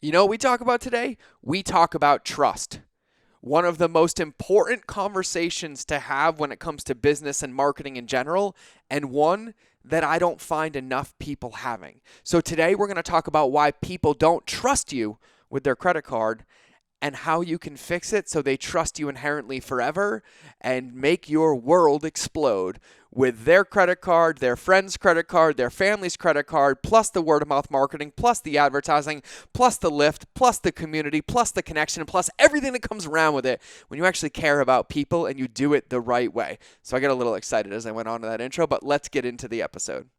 You know what we talk about today? We talk about trust. One of the most important conversations to have when it comes to business and marketing in general, and one that I don't find enough people having. So today we're going to talk about why people don't trust you with their credit card and how you can fix it so they trust you inherently forever and make your world explode with their credit card, their friend's credit card, their family's credit card, plus the word of mouth marketing, plus the advertising, plus the lift, plus the community, plus the connection, plus everything that comes around with it when you actually care about people and you do it the right way. So I got a little excited as I went on to that intro, but let's get into the episode.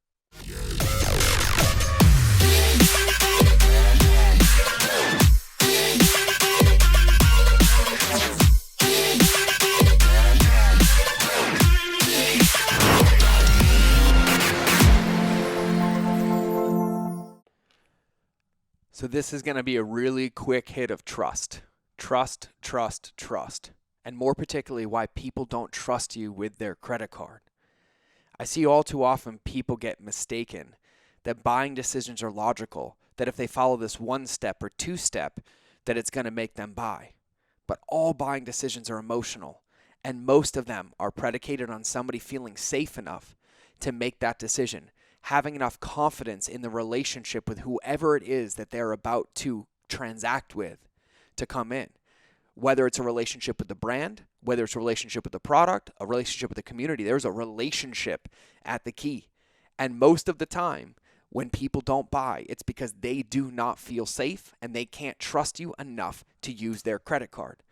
So this is going to be a really quick hit of trust. Trust, trust, trust. And more particularly, why people don't trust you with their credit card. I see all too often people get mistaken that buying decisions are logical, that if they follow this one step or two step, that it's going to make them buy. But all buying decisions are emotional, and most of them are predicated on somebody feeling safe enough to make that decision, having enough confidence in the relationship with whoever it is that they're about to transact with to come in. Whether it's a relationship with the brand, whether it's a relationship with the product, a relationship with the community, there's a relationship at the key. And most of the time, when people don't buy, it's because they do not feel safe and they can't trust you enough to use their credit card.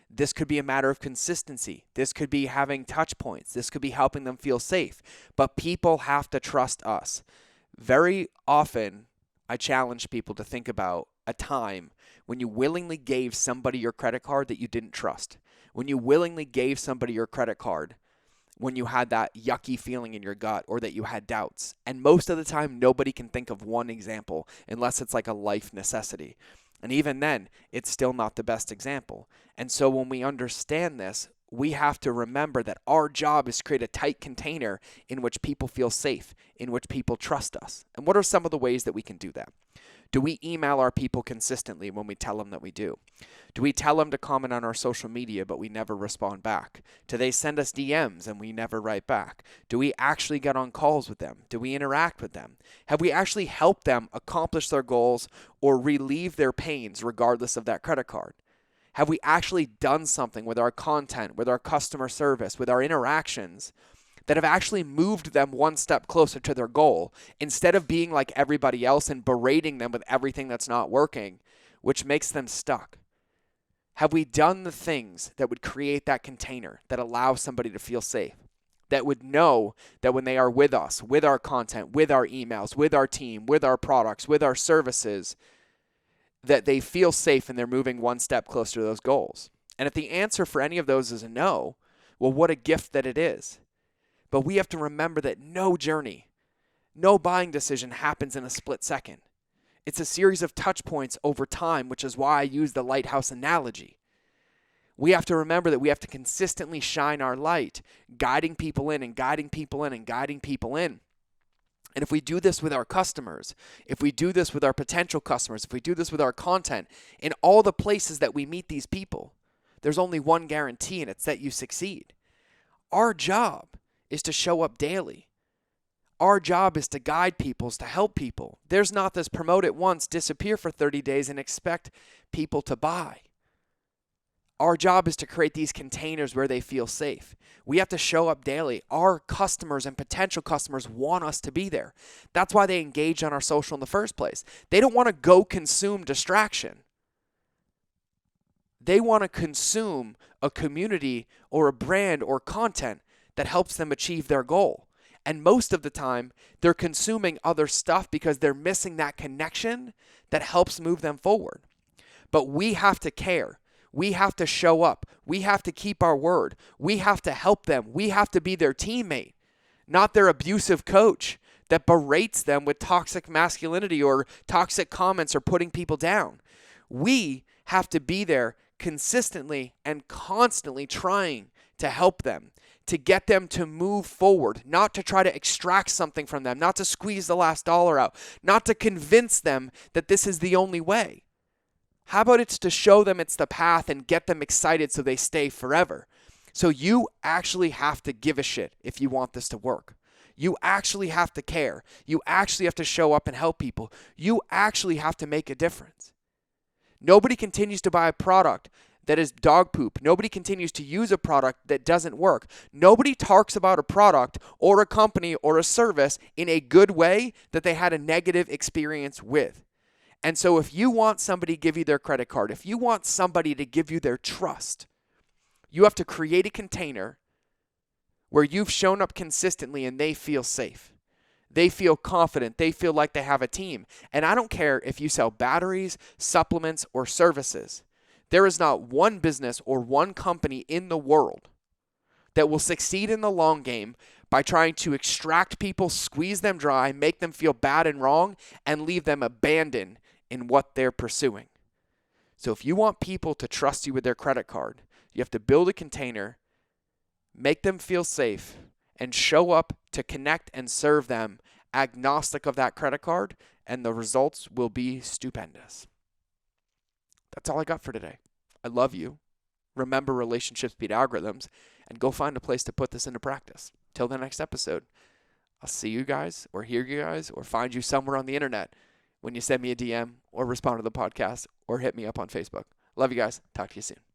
This could be a matter of consistency. This could be having touch points. This could be helping them feel safe. But people have to trust us. Very often, I challenge people to think about a time when you willingly gave somebody your credit card that you didn't trust. When you willingly gave somebody your credit card when you had that yucky feeling in your gut or that you had doubts. And most of the time, nobody can think of one example unless it's like a life necessity. And even then, it's still not the best example. And so when we understand this, we have to remember that our job is to create a tight container in which people feel safe, in which people trust us. And what are some of the ways that we can do that? Do we email our people consistently when we tell them that we do? Do we tell them to comment on our social media but we never respond back? Do they send us DMs and we never write back? Do we actually get on calls with them? Do we interact with them? Have we actually helped them accomplish their goals or relieve their pains regardless of that credit card? Have we actually done something with our content, with our customer service, with our interactions that have actually moved them one step closer to their goal instead of being like everybody else and berating them with everything that's not working, which makes them stuck? Have we done the things that would create that container that allows somebody to feel safe, that would know that when they are with us, with our content, with our emails, with our team, with our products, with our services, that they feel safe and they're moving one step closer to those goals? And if the answer for any of those is a no, well, what a gift that it is. But we have to remember that no journey, no buying decision happens in a split second. It's a series of touch points over time, which is why I use the lighthouse analogy. We have to remember that we have to consistently shine our light, guiding people in and guiding people in and guiding people in. And if we do this with our customers, if we do this with our potential customers, if we do this with our content, in all the places that we meet these people, there's only one guarantee, and it's that you succeed. Our job is to show up daily. Our job is to guide people, is to help people. There's not this promote it once, disappear for 30 days and expect people to buy. Our job is to create these containers where they feel safe. We have to show up daily. Our customers and potential customers want us to be there. That's why they engage on our social in the first place. They don't want to go consume distraction. They want to consume a community or a brand or content that helps them achieve their goal. And most of the time, they're consuming other stuff because they're missing that connection that helps move them forward. But we have to care. We have to show up. We have to keep our word. We have to help them. We have to be their teammate, not their abusive coach that berates them with toxic masculinity or toxic comments or putting people down. We have to be there consistently and constantly trying to help them, to get them to move forward, not to try to extract something from them, not to squeeze the last dollar out, not to convince them that this is the only way. How about it's to show them it's the path and get them excited so they stay forever? So you actually have to give a shit if you want this to work. You actually have to care. You actually have to show up and help people. You actually have to make a difference. Nobody continues to buy a product that is dog poop. Nobody continues to use a product that doesn't work. Nobody talks about a product or a company or a service in a good way that they had a negative experience with. And so if you want somebody to give you their credit card, if you want somebody to give you their trust, you have to create a container where you've shown up consistently and they feel safe. They feel confident. They feel like they have a team. And I don't care if you sell batteries, supplements, or services. There is not one business or one company in the world that will succeed in the long game by trying to extract people, squeeze them dry, make them feel bad and wrong, and leave them abandoned in what they're pursuing. So if you want people to trust you with their credit card, you have to build a container, make them feel safe, and show up to connect and serve them agnostic of that credit card, and the results will be stupendous. That's all I got for today. I love you. Remember, relationships beat algorithms, and go find a place to put this into practice. Till the next episode, I'll see you guys or hear you guys or find you somewhere on the internet when you send me a DM or respond to the podcast or hit me up on Facebook. Love you guys. Talk to you soon.